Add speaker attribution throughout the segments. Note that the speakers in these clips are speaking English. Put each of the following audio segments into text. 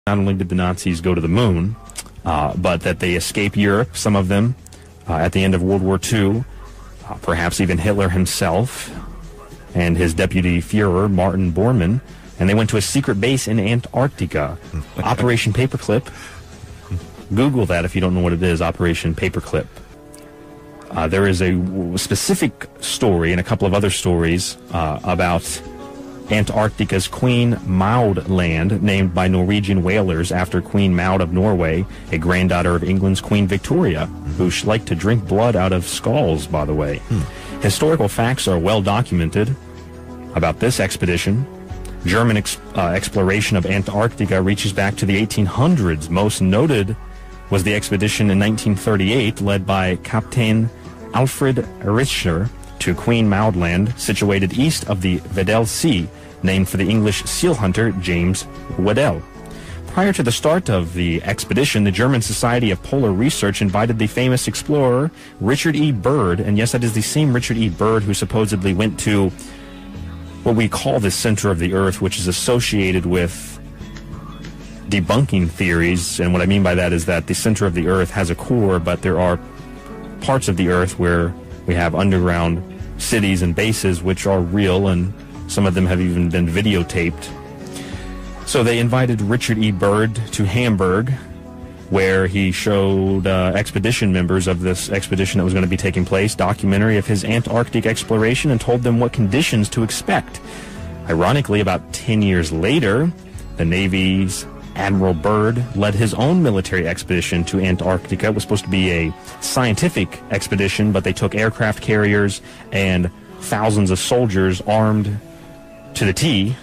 Speaker 1: not only did the Nazis go to the moon, but that they escaped Europe, some of them, at the end of World War II, perhaps even Hitler himself and his deputy Führer, Martin Bormann, and they went to a secret base in Antarctica, Operation Paperclip. Google that if you don't know what it is, Operation Paperclip. There is a specific story and a couple of other stories about Antarctica's Queen Maud Land, named by Norwegian whalers after Queen Maud of Norway, a granddaughter of England's Queen Victoria, who liked to drink blood out of skulls, by the way. Historical facts are well documented about this expedition. German exploration of Antarctica reaches back to the 1800s. Most noted was the expedition in 1938 led by Captain Alfred Richter to Queen Maud Land, situated east of the Weddell Sea, named for the English seal hunter James Weddell. Prior to the start of the expedition, the German Society of Polar Research invited the famous explorer Richard E. Byrd, and yes, that is the same Richard E. Byrd who supposedly went to what we call the center of the Earth, which is associated with debunking theories. And what I mean by that is that the center of the Earth has a core, but there are parts of the Earth where we have underground cities and bases which are real, and some of them have even been videotaped. So they invited Richard E. Byrd to Hamburg, where he showed expedition members of this expedition that was going to be taking place documentary of his Antarctic exploration and told them what conditions to expect. Ironically, about 10 years later, the Navy's Admiral Byrd led his own military expedition to Antarctica. It was supposed to be a scientific expedition, but they took aircraft carriers and thousands of soldiers armed to the T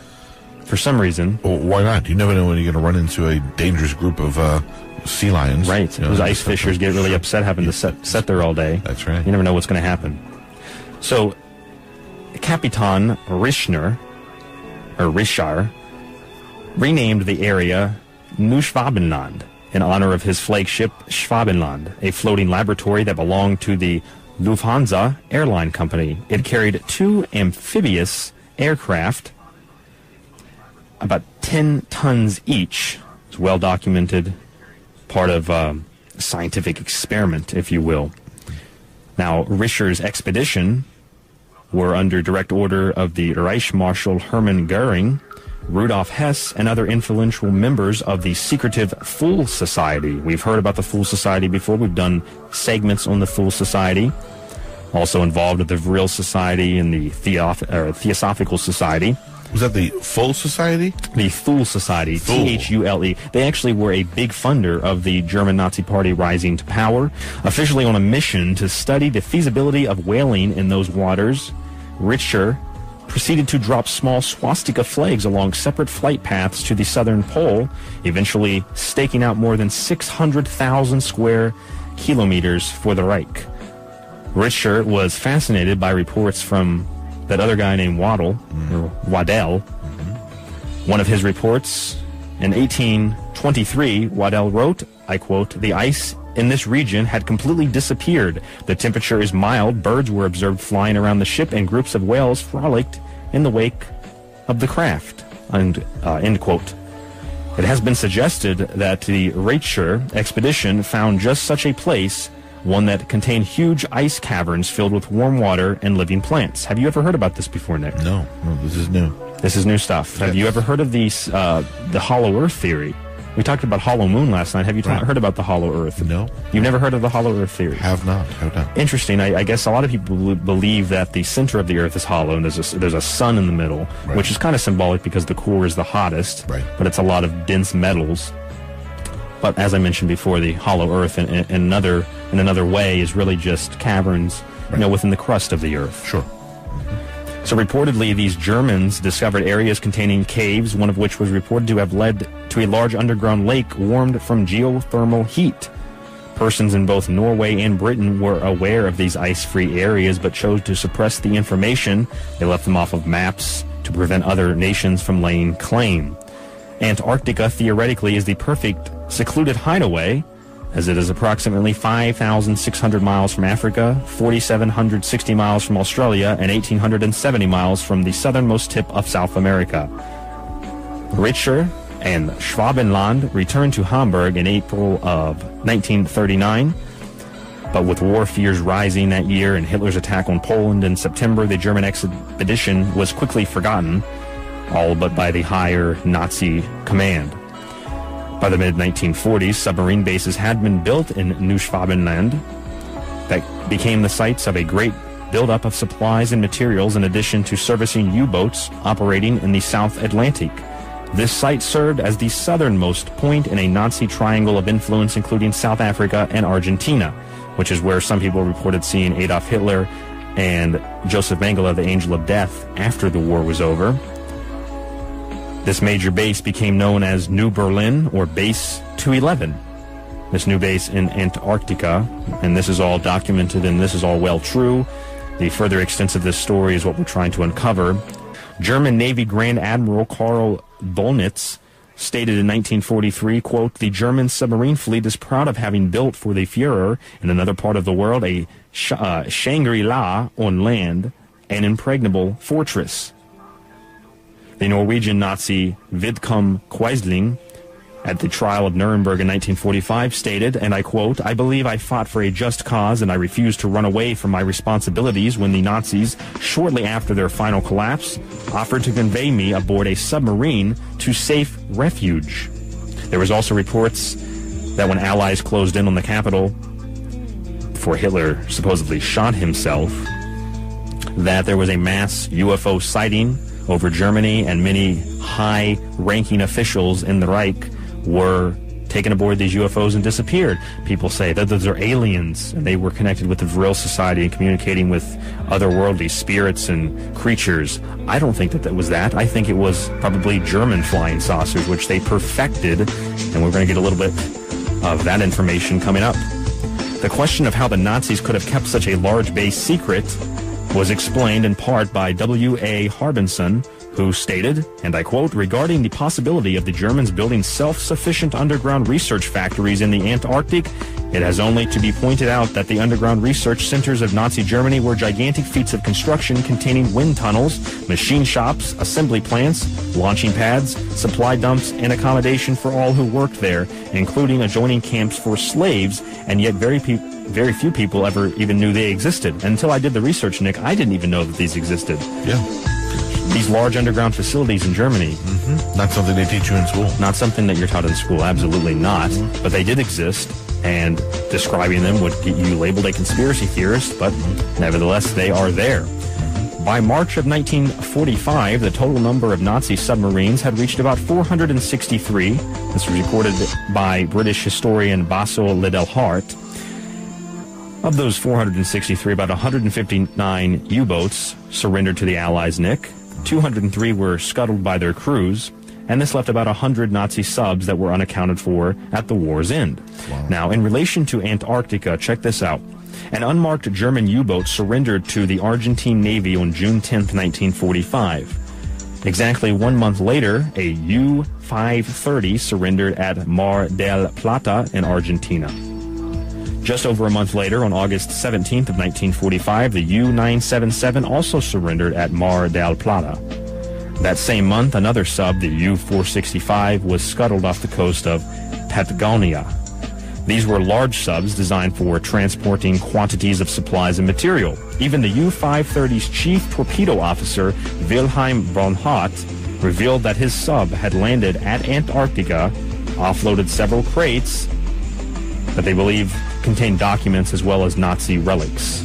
Speaker 1: for some reason.
Speaker 2: Well, why not? You never know when you're going to run into a dangerous group of sea lions.
Speaker 1: Right. Those ice fishers get really upset having to sit there all day.
Speaker 2: That's right.
Speaker 1: You never know what's going to happen. So, Capitan Richter renamed the area New Schwabenland in honor of his flagship Schwabenland, a floating laboratory that belonged to the Lufthansa airline company. It carried 2 amphibious aircraft, about 10 tons each. It's well documented, part of a scientific experiment, if you will. Now, Richter's expedition were under direct order of the Reich Marshal Hermann Goering, Rudolf Hess, and other influential members of the secretive Fool Society. We've heard about the Fool Society before. We've done segments on the Fool Society. Also involved with the Vril Society and the Theosophical Society.
Speaker 2: Was that the Full Society?
Speaker 1: The Thule Society, Thule. They actually were a big funder of the German Nazi Party rising to power. Officially on a mission to study the feasibility of whaling in those waters, Richter proceeded to drop small swastika flags along separate flight paths to the southern pole, eventually staking out more than 600,000 square kilometers for the Reich. Richter was fascinated by reports from that other guy named Waddell. One of his reports in 1823, Waddell wrote, I quote, "The ice in this region had completely disappeared. The temperature is mild. Birds were observed flying around the ship, and groups of whales frolicked in the wake of the craft." And, end quote. It has been suggested that the Richter expedition found just such a place, one that contained huge ice caverns filled with warm water and living plants. Have you ever heard about this before, Nick?
Speaker 2: No, this is new.
Speaker 1: This is new stuff. Have you ever heard of the hollow earth theory? We talked about hollow moon last night. Have you heard about the hollow earth?
Speaker 2: No.
Speaker 1: You've never heard of the hollow earth theory?
Speaker 2: Have not.
Speaker 1: Interesting. I guess a lot of people believe that the center of the earth is hollow and there's a sun in the middle, which is kind of symbolic because the core is the hottest, but it's a lot of dense metals. But as I mentioned before, the hollow earth in another way is really just caverns, within the crust of the earth.
Speaker 2: Sure.
Speaker 1: So reportedly, these Germans discovered areas containing caves, one of which was reported to have led to a large underground lake warmed from geothermal heat. Persons in both Norway and Britain were aware of these ice-free areas, but chose to suppress the information. They left them off of maps to prevent other nations from laying claim. Antarctica, theoretically, is the perfect secluded hideaway, as it is approximately 5,600 miles from Africa, 4,760 miles from Australia, and 1,870 miles from the southernmost tip of South America. Richter and Schwabenland returned to Hamburg in April of 1939. But with war fears rising that year and Hitler's attack on Poland in September, the German expedition was quickly forgotten, all but by the higher Nazi command. By the mid-1940s, submarine bases had been built in New Schwabenland that became the sites of a great buildup of supplies and materials in addition to servicing U-boats operating in the South Atlantic. This site served as the southernmost point in a Nazi triangle of influence, including South Africa and Argentina, which is where some people reported seeing Adolf Hitler and Joseph Mengele, the Angel of Death, after the war was over. This major base became known as New Berlin, or Base 211. This new base in Antarctica, and this is all documented and this is all well true. The further extent of this story is what we're trying to uncover. German Navy Grand Admiral Karl Dönitz stated in 1943, quote, "The German submarine fleet is proud of having built for the Führer in another part of the world a Shangri-La on land, an impregnable fortress." The Norwegian Nazi Vidkun Quisling, at the trial of Nuremberg in 1945, stated, and I quote, "I believe I fought for a just cause and I refused to run away from my responsibilities when the Nazis, shortly after their final collapse, offered to convey me aboard a submarine to safe refuge." There was also reports that when Allies closed in on the capital, before Hitler supposedly shot himself, that there was a mass UFO sighting over Germany, and many high-ranking officials in the Reich were taken aboard these UFOs and disappeared. People say that those are aliens, and they were connected with the Vril Society and communicating with otherworldly spirits and creatures. I don't think that that was that. I think it was probably German flying saucers, which they perfected, and we're going to get a little bit of that information coming up. The question of how the Nazis could have kept such a large base secret was explained in part by W.A. Harbinson, who stated, and I quote, "Regarding the possibility of the Germans building self-sufficient underground research factories in the Antarctic, it has only to be pointed out that the underground research centers of Nazi Germany were gigantic feats of construction containing wind tunnels, machine shops, assembly plants, launching pads, supply dumps, and accommodation for all who worked there, including adjoining camps for slaves, and yet very few people ever even knew they existed. Until I did the research, Nick, I didn't even know that these existed."
Speaker 2: Yeah.
Speaker 1: These large underground facilities in Germany.
Speaker 2: Mm-hmm. Not something they teach you in school.
Speaker 1: Not something that you're taught in school, absolutely not. Mm-hmm. But they did exist, and describing them would get you labeled a conspiracy theorist, but nevertheless, they are there. By March of 1945, the total number of Nazi submarines had reached about 463. This was recorded by British historian Basil Liddell-Hart. Of those 463, about 159 U-boats surrendered to the Allies, Nick. 203 were scuttled by their crews, and this left about 100 Nazi subs that were unaccounted for at the war's end. Wow. Now, in relation to Antarctica, check this out. An unmarked German U-boat surrendered to the Argentine Navy on June 10, 1945. Exactly 1 month later, a U-530 surrendered at Mar del Plata in Argentina. Just over a month later, on August 17th of 1945, the U-977 also surrendered at Mar del Plata. That same month, another sub, the U-465, was scuttled off the coast of Patagonia. These were large subs designed for transporting quantities of supplies and material. Even the U-530's chief torpedo officer, Wilhelm von Hatt, revealed that his sub had landed at Antarctica, offloaded several crates that they believe contained documents as well as Nazi relics.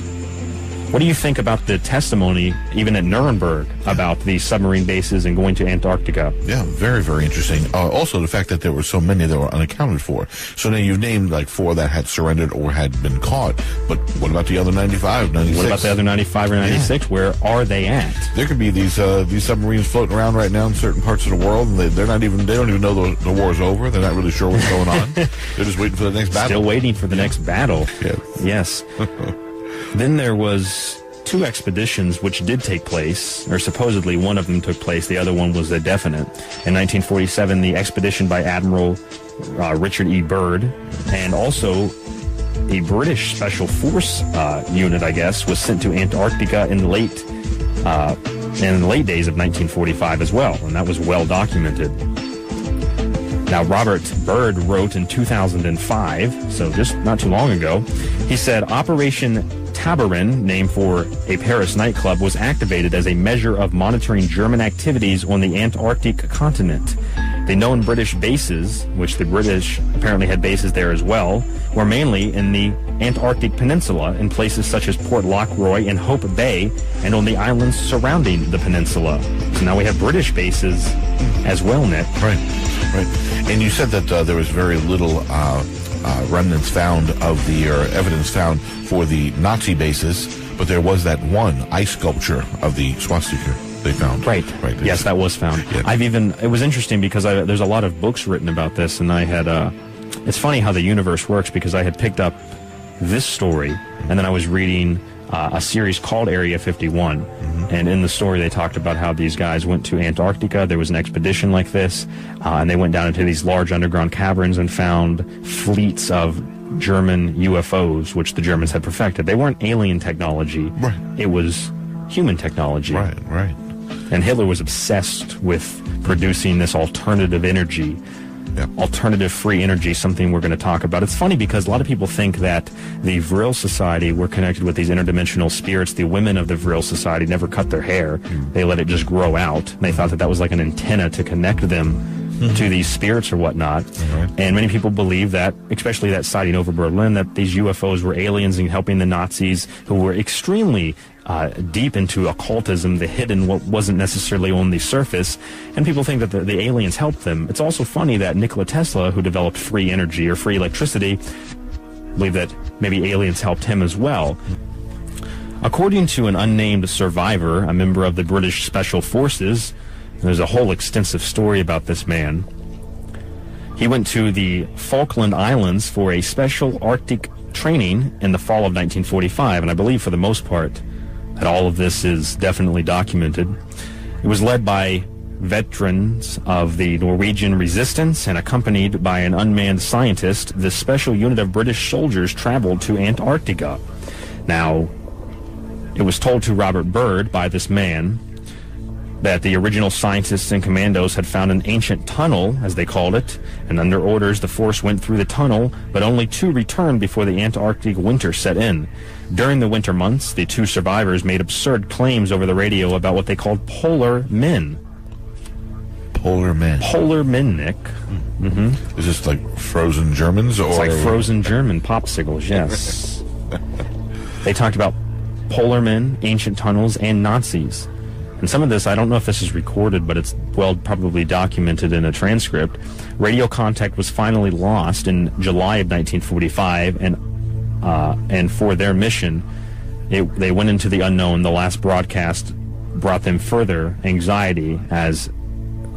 Speaker 1: What do you think about the testimony, even at Nuremberg, about the submarine bases and going to Antarctica?
Speaker 2: Yeah, very, very interesting. Also, the fact that there were so many that were unaccounted for. So now you've named like 4 that had surrendered or had been caught. But what about the other 95, 96?
Speaker 1: What about the other 95 or 96? Yeah. Where are they at?
Speaker 2: There could be these submarines floating around right now in certain parts of the world, and they don't even know the war's over. They're not really sure what's going on. They're just waiting for the next battle.
Speaker 1: Still waiting for the next battle.
Speaker 2: Yeah.
Speaker 1: Yes. Then there was 2 expeditions which did take place, or supposedly one of them took place. The other one was a definite. In 1947, the expedition by Admiral Richard E. Byrd, and also a British Special Force unit, I guess, was sent to Antarctica in the late days of 1945 as well, and that was well documented. Now, Robert Byrd wrote in 2005, so just not too long ago, he said, Operation Tabarin, named for a Paris nightclub, was activated as a measure of monitoring German activities on the Antarctic continent. The known British bases, which the British apparently had bases there as well, were mainly in the Antarctic Peninsula in places such as Port Lockroy and Hope Bay and on the islands surrounding the peninsula. So now we have British bases as well, Nick.
Speaker 2: Right. And you said that there was very little remnants found of the, or evidence found for the Nazi bases, but there was that one ice sculpture of the swastika they found.
Speaker 1: Right. Yes, that was found.
Speaker 2: Yeah.
Speaker 1: It was interesting because there's a lot of books written about this, and I had, it's funny how the universe works, because I had picked up this story, and then I was reading a series called Area 51, and in the story they talked about how these guys went to Antarctica. There was an expedition like this, and they went down into these large underground caverns and found fleets of German UFOs, which the Germans had perfected. They weren't alien technology.
Speaker 2: Right.
Speaker 1: It was human technology.
Speaker 2: Right.
Speaker 1: And Hitler was obsessed with producing this alternative energy, alternative free energy, something we're going to talk about. It's funny because a lot of people think that the Vril Society were connected with these interdimensional spirits. The women of the Vril Society never cut their hair. They let it just grow out. And they thought that was like an antenna to connect them to these spirits or whatnot. And many people believe that, especially that sighting over Berlin, that these UFOs were aliens and helping the Nazis, who were extremely deep into occultism, the hidden, what wasn't necessarily on the surface, and people think that the aliens helped them. It's also funny that Nikola Tesla, who developed free energy or free electricity, believe that maybe aliens helped him as well. According to an unnamed survivor, a member of the British Special Forces, there's a whole extensive story about this man. He went to the Falkland Islands for a special Arctic training in the fall of 1945, and I believe for the most part that all of this is definitely documented. It was led by veterans of the Norwegian resistance and accompanied by an unmanned scientist. This special unit of British soldiers traveled to Antarctica. Now, it was told to Robert Byrd by this man that the original scientists and commandos had found an ancient tunnel, as they called it, and under orders the force went through the tunnel, but only 2 returned before the Antarctic winter set in. During the winter months, the 2 survivors made absurd claims over the radio about what they called polar men.
Speaker 2: Polar men.
Speaker 1: Polar men, Nick.
Speaker 2: Is this like frozen Germans? Or
Speaker 1: It's like frozen German popsicles, yes. They talked about polar men, ancient tunnels, and Nazis. And some of this, I don't know if this is recorded, but it's well probably documented in a transcript. Radio contact was finally lost in July of 1945, and for their mission, they went into the unknown. The last broadcast brought them further anxiety, as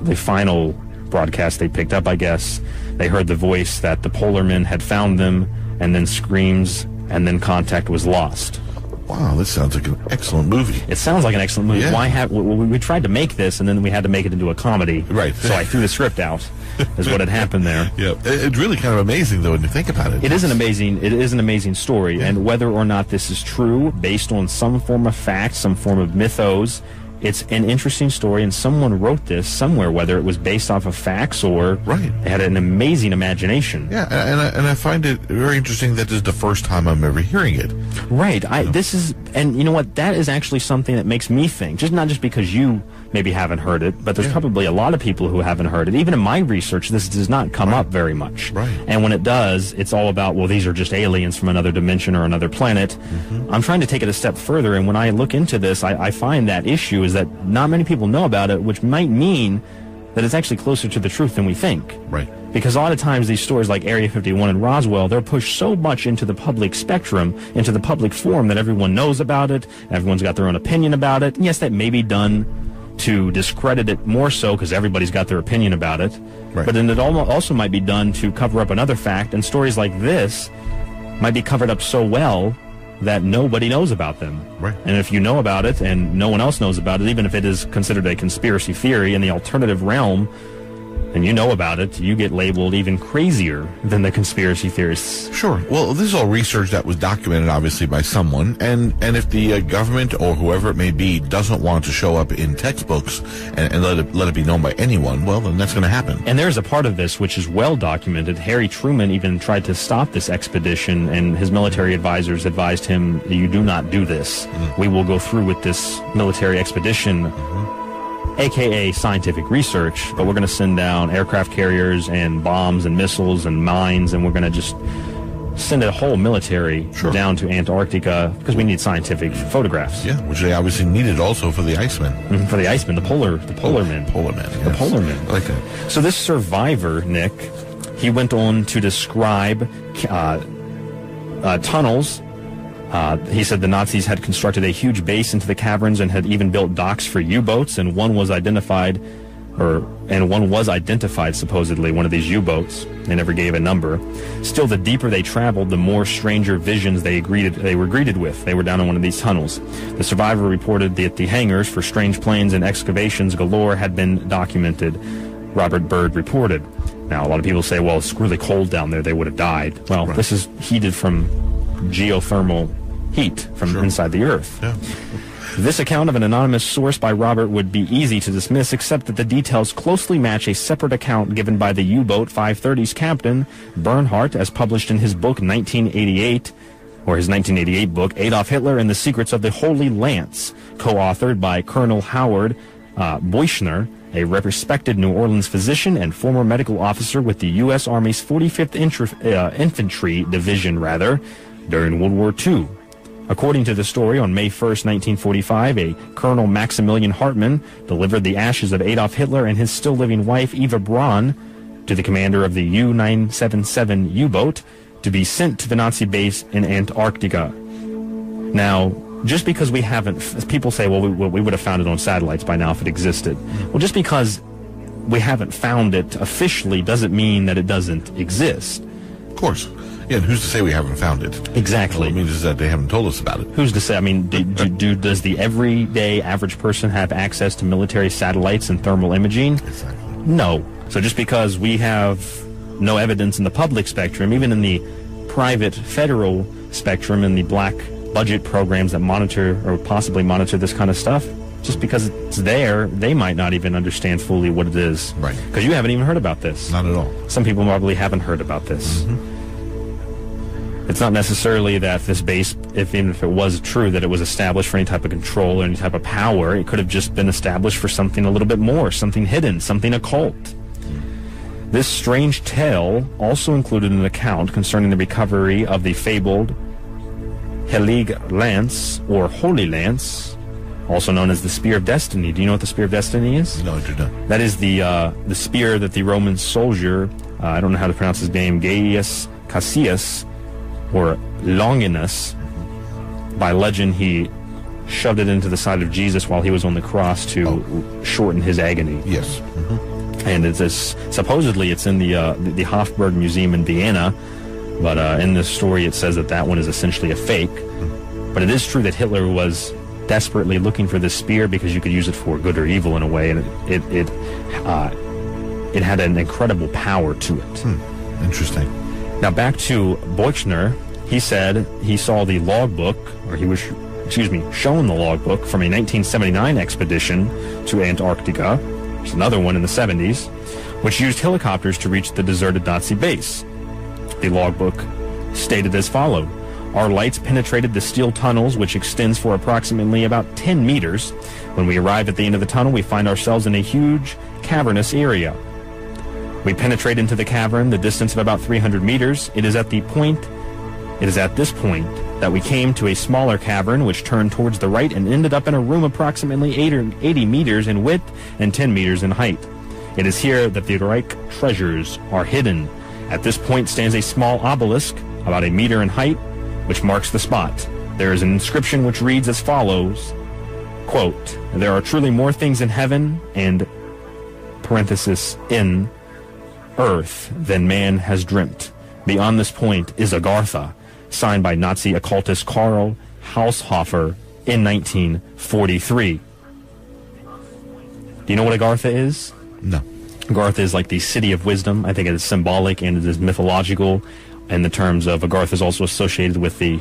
Speaker 1: the final broadcast they picked up, I guess, they heard the voice that the polar men had found them, and then screams, and then contact was lost.
Speaker 2: Wow, this sounds like an excellent movie.
Speaker 1: It sounds like an excellent movie.
Speaker 2: Yeah.
Speaker 1: Why have we tried to make this, and then we had to make it into a comedy.
Speaker 2: Right.
Speaker 1: So I threw the script out. Is what had happened there.
Speaker 2: Yeah, it's really kind of amazing though when you think about it.
Speaker 1: It is an amazing story, and whether or not this is true, based on some form of fact, some form of mythos, it's an interesting story, and someone wrote this somewhere, whether it was based off of facts or
Speaker 2: Right.
Speaker 1: they had an amazing imagination.
Speaker 2: Yeah, and I find it very interesting that this is the first time I'm ever hearing it.
Speaker 1: Right. This is, and you know what? That is actually something that makes me think. Not just because you maybe haven't heard it, but there's probably a lot of people who haven't heard it. Even in my research, this does not come up very much.
Speaker 2: Right.
Speaker 1: And when it does, it's all about, well, these are just aliens from another dimension or another planet. I'm trying to take it a step further, and when I look into this, I find that issue is that not many people know about it, which might mean that it's actually closer to the truth than we think.
Speaker 2: Right.
Speaker 1: Because a lot of times these stories like Area 51 and Roswell, they're pushed so much into the public spectrum, into the public forum, that everyone knows about it, everyone's got their own opinion about it. And yes, that may be done to discredit it more so because everybody's got their opinion about it.
Speaker 2: Right.
Speaker 1: But then it also might be done to cover up another fact, and stories like this might be covered up so well that nobody knows about them.
Speaker 2: Right.
Speaker 1: And if you know about it and no one else knows about it, even if it is considered a conspiracy theory in the alternative realm, and you know about it, you get labeled even crazier than the conspiracy theorists.
Speaker 2: Sure. Well, this is all research that was documented, obviously, by someone. And if the government or whoever it may be doesn't want to show up in textbooks and let it be known by anyone, well, then that's going to happen.
Speaker 1: And there's a part of this which is well documented. Harry Truman even tried to stop this expedition, and his military advisors advised him, you do not do this. We will go through with this military expedition, aka scientific research, but we're going to send down aircraft carriers and bombs and missiles and mines, and we're going to just send a whole military down to Antarctica because we need scientific photographs.
Speaker 2: Yeah, which they obviously needed also for the Icemen.
Speaker 1: For the Icemen, the polar men.
Speaker 2: Polar men, yes.
Speaker 1: The polar men.
Speaker 2: I like that.
Speaker 1: So this survivor, Nick, he went on to describe tunnels. He said the Nazis had constructed a huge base into the caverns and had even built docks for U-boats, and one was identified supposedly, one of these U-boats. They never gave a number. Still, the deeper they traveled, the more stranger visions they were greeted with. They were down in one of these tunnels. The survivor reported that the hangars for strange planes and excavations galore had been documented. Robert Byrd reported. Now, a lot of people say, well, it's really cold down there. They would have died. Well, This is heated from geothermal heat from inside the Earth.
Speaker 2: Yeah.
Speaker 1: This account of an anonymous source by Robert would be easy to dismiss, except that the details closely match a separate account given by the U-boat 530's captain, Bernhardt, as published in his book 1988, or his 1988 book, Adolf Hitler and the Secrets of the Holy Lance, co-authored by Colonel Howard Boischner, a respected New Orleans physician and former medical officer with the U.S. Army's 45th Infantry Division, during World War II. According to the story, on May 1st, 1945, a Colonel Maximilian Hartmann delivered the ashes of Adolf Hitler and his still-living wife, Eva Braun, to the commander of the U-977 U-boat to be sent to the Nazi base in Antarctica. Now, just because we haven't, people say, well, we would have found it on satellites by now if it existed. Well, just because we haven't found it officially doesn't mean that it doesn't exist.
Speaker 2: Of course. Yeah, and who's to say we haven't found it?
Speaker 1: Exactly.
Speaker 2: Well, it means is that they haven't told us about it.
Speaker 1: Who's to say? I mean, does the everyday average person have access to military satellites and thermal imaging?
Speaker 2: Exactly.
Speaker 1: No. So just because we have no evidence in the public spectrum, even in the private federal spectrum, in the black budget programs that monitor or possibly monitor this kind of stuff, just because it's there, they might not even understand fully what it is.
Speaker 2: Right.
Speaker 1: Because you haven't even heard about this.
Speaker 2: Not at all.
Speaker 1: Some people probably haven't heard about this. It's not necessarily that this base, even if it was true, that it was established for any type of control or any type of power. It could have just been established for something a little bit more, something hidden, something occult. This strange tale also included an account concerning the recovery of the fabled Heilige Lance, or Holy Lance, also known as the Spear of Destiny. Do you know what the Spear of Destiny is?
Speaker 2: No, I do not.
Speaker 1: That is the spear that the Roman soldier, I don't know how to pronounce his name, Gaius Cassius, or Longinus, by legend he shoved it into the side of Jesus while he was on the cross to shorten his agony.
Speaker 2: Yes.
Speaker 1: And supposedly it's in the Hofburg Museum in Vienna, but in this story it says that one is essentially a fake. But it is true that Hitler was desperately looking for this spear because you could use it for good or evil in a way, and it had an incredible power to it.
Speaker 2: Interesting.
Speaker 1: Now back to Boischner. He said he saw the logbook, or he was, shown the logbook from a 1979 expedition to Antarctica. There's another one in the 70s, which used helicopters to reach the deserted Nazi base. The logbook stated as followed: our lights penetrated the steel tunnels, which extends for approximately about 10 meters. When we arrive at the end of the tunnel, we find ourselves in a huge cavernous area. We penetrate into the cavern, the distance of about 300 meters. It is at this point that we came to a smaller cavern, which turned towards the right and ended up in a room approximately 80 meters in width and 10 meters in height. It is here that the Reich treasures are hidden. At this point stands a small obelisk, about a meter in height, which marks the spot. There is an inscription which reads as follows, quote, there are truly more things in heaven and, parenthesis, in earth than man has dreamt. Beyond this point is Agartha, signed by Nazi occultist Karl Haushofer in 1943. Do you know what Agartha is?
Speaker 2: No.
Speaker 1: Agartha is like the city of wisdom. I think it is symbolic and it is mythological. In the terms of Agartha is also associated with the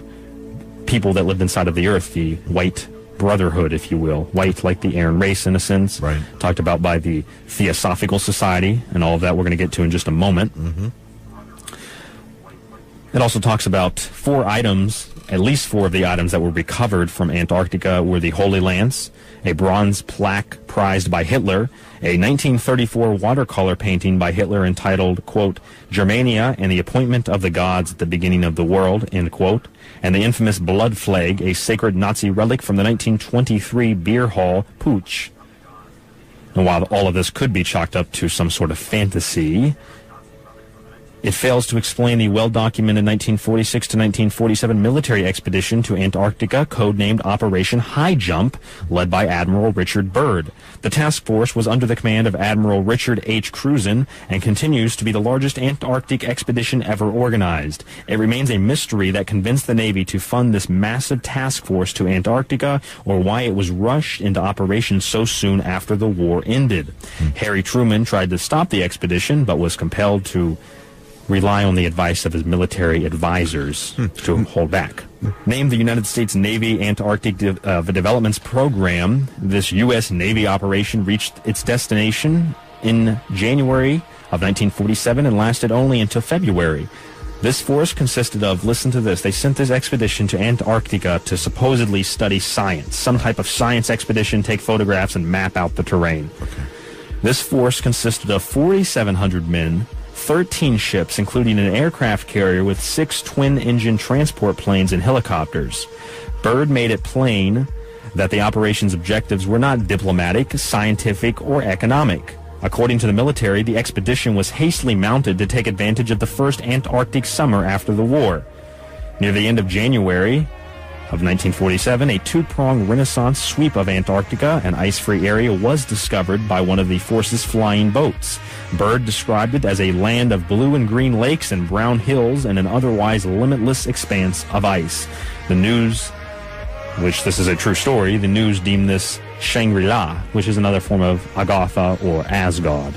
Speaker 1: people that lived inside of the earth, the white brotherhood, if you will. White like the Aryan race, in a sense.
Speaker 2: Right.
Speaker 1: Talked about by the Theosophical Society, and all of that we're going to get to in just a moment.
Speaker 2: Mm-hmm.
Speaker 1: It also talks about 4 items, at least 4 of the items that were recovered from Antarctica were the Holy Lance, a bronze plaque prized by Hitler, a 1934 watercolor painting by Hitler entitled, quote, Germania and the Appointment of the Gods at the Beginning of the World, end quote, and the infamous blood flag, a sacred Nazi relic from the 1923 beer hall Putsch. And while all of this could be chalked up to some sort of fantasy, it fails to explain the well-documented 1946 to 1947 military expedition to Antarctica, codenamed Operation High Jump, led by Admiral Richard Byrd. The task force was under the command of Admiral Richard H. Cruzen and continues to be the largest Antarctic expedition ever organized. It remains a mystery that convinced the Navy to fund this massive task force to Antarctica, or why it was rushed into operation so soon after the war ended. Harry Truman tried to stop the expedition, but was compelled to rely on the advice of his military advisors to hold back. Named the United States Navy Antarctic Developments Program, this U.S. Navy operation reached its destination in January of 1947 and lasted only until February. This force consisted of, listen to this, they sent this expedition to Antarctica to supposedly study science, some type of science expedition, take photographs, and map out the terrain.
Speaker 2: Okay.
Speaker 1: This force consisted of 4,700 men, 13 ships, including an aircraft carrier with 6 twin-engine transport planes and helicopters. Byrd made it plain that the operation's objectives were not diplomatic, scientific, or economic. According to the military, the expedition was hastily mounted to take advantage of the first Antarctic summer after the war. Near the end of January of 1947, a 2-pronged Renaissance sweep of Antarctica, an ice-free area, was discovered by one of the force's flying boats. Byrd described it as a land of blue and green lakes and brown hills and an otherwise limitless expanse of ice. The news, which this is a true story, the news deemed this Shangri-La, which is another form of Agartha or Asgard.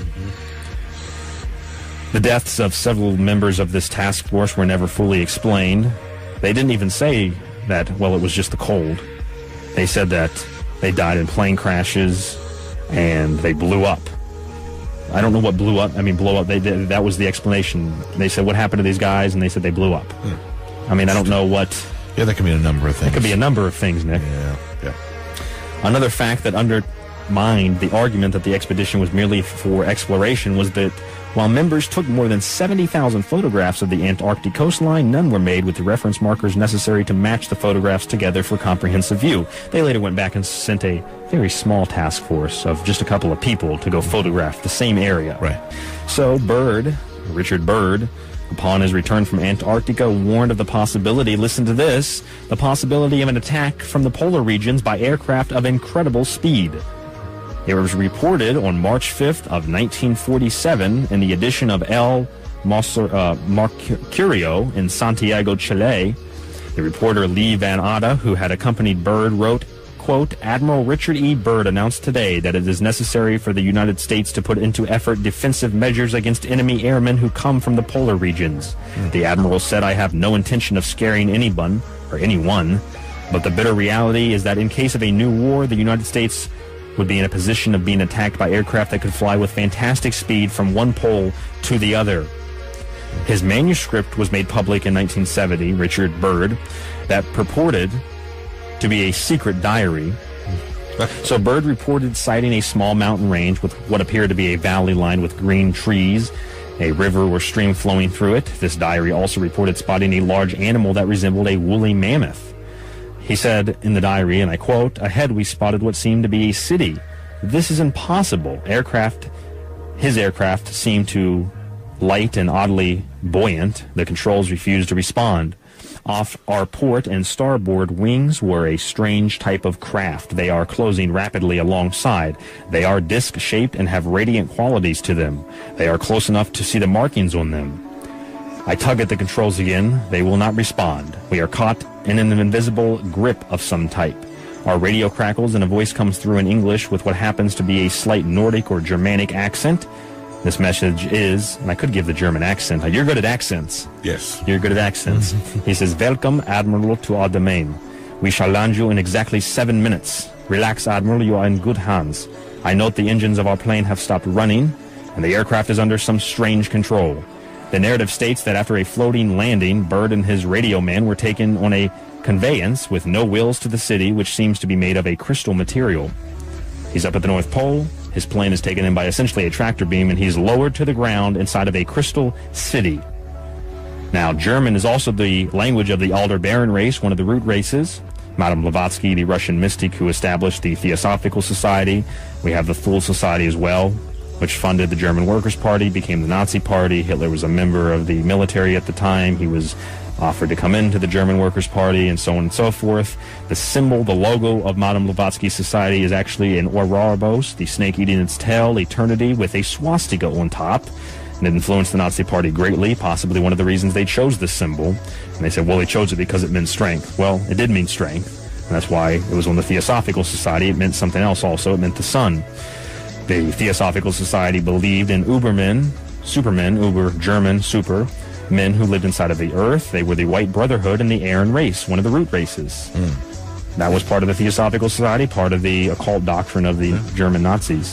Speaker 1: The deaths of several members of this task force were never fully explained. They didn't even say that, well, it was just the cold. They said that they died in plane crashes and they blew up. I don't know what blew up. I mean, blow up. That was the explanation. They said, what happened to these guys? And they said they blew up. I mean, I don't know what.
Speaker 2: Yeah, that could be a number of things.
Speaker 1: It could be a number of things, Nick.
Speaker 2: Yeah.
Speaker 1: Another fact that undermined the argument that the expedition was merely for exploration was that while members took more than 70,000 photographs of the Antarctic coastline, none were made with the reference markers necessary to match the photographs together for comprehensive view. They later went back and sent a very small task force of just a couple of people to go photograph the same area.
Speaker 2: Right.
Speaker 1: So Richard Byrd, upon his return from Antarctica, warned of the possibility, listen to this, the possibility of an attack from the polar regions by aircraft of incredible speed. It was reported on March 5th of 1947 in the edition of El Mercurio in Santiago, Chile. The reporter Lee Van Ada, who had accompanied Byrd, wrote, quote, Admiral Richard E. Byrd announced today that it is necessary for the United States to put into effort defensive measures against enemy airmen who come from the polar regions. The Admiral said, I have no intention of scaring anyone, but the bitter reality is that in case of a new war, the United States would be in a position of being attacked by aircraft that could fly with fantastic speed from one pole to the other. His manuscript was made public in 1970, Richard Byrd, that purported to be a secret diary. So Byrd reported sighting a small mountain range with what appeared to be a valley lined with green trees, a river or stream flowing through it. This diary also reported spotting a large animal that resembled a woolly mammoth. He said in the diary, and I quote, ahead we spotted what seemed to be a city. This is impossible. His aircraft seemed to light and oddly buoyant. The controls refused to respond. Off our port and starboard wings were a strange type of craft. They are closing rapidly alongside. They are disc-shaped and have radiant qualities to them. They are close enough to see the markings on them. I tug at the controls again. They will not respond. We are caught in an invisible grip of some type. Our radio crackles and a voice comes through in English with what happens to be a slight Nordic or Germanic accent. This message is, and I could give the German accent. You're good at accents.
Speaker 2: Yes.
Speaker 1: You're good at accents. He says, "Welcome, Admiral, to our domain. We shall land you in exactly 7 minutes. Relax, Admiral, you are in good hands. I note the engines of our plane have stopped running, and the aircraft is under some strange control. The narrative states that after a floating landing, Byrd and his radio man were taken on a conveyance with no wheels to the city, which seems to be made of a crystal material. He's up at the North Pole. His plane is taken in by essentially a tractor beam, and he's lowered to the ground inside of a crystal city." Now, German is also the language of the Aldebaran race, one of the root races. Madame Blavatsky, the Russian mystic who established the Theosophical Society. We have the Fool Society as well, which funded the German Workers' Party, became the Nazi Party. Hitler was a member of the military at the time. He was offered to come into the German Workers' Party, and so on and so forth. The symbol, the logo of Madame Blavatsky's society is actually an Ouroboros, the snake eating its tail, eternity, with a swastika on top. And it influenced the Nazi Party greatly, possibly one of the reasons they chose this symbol. And they said, well, they chose it because it meant strength. Well, it did mean strength, and that's why it was on the Theosophical Society. It meant something else also. It meant the sun. The Theosophical Society believed in Ubermen, supermen, Uber, German, super, men who lived inside of the earth. They were the white brotherhood and the Aryan race, one of the root races. That was part of the Theosophical Society, part of the occult doctrine of the German Nazis.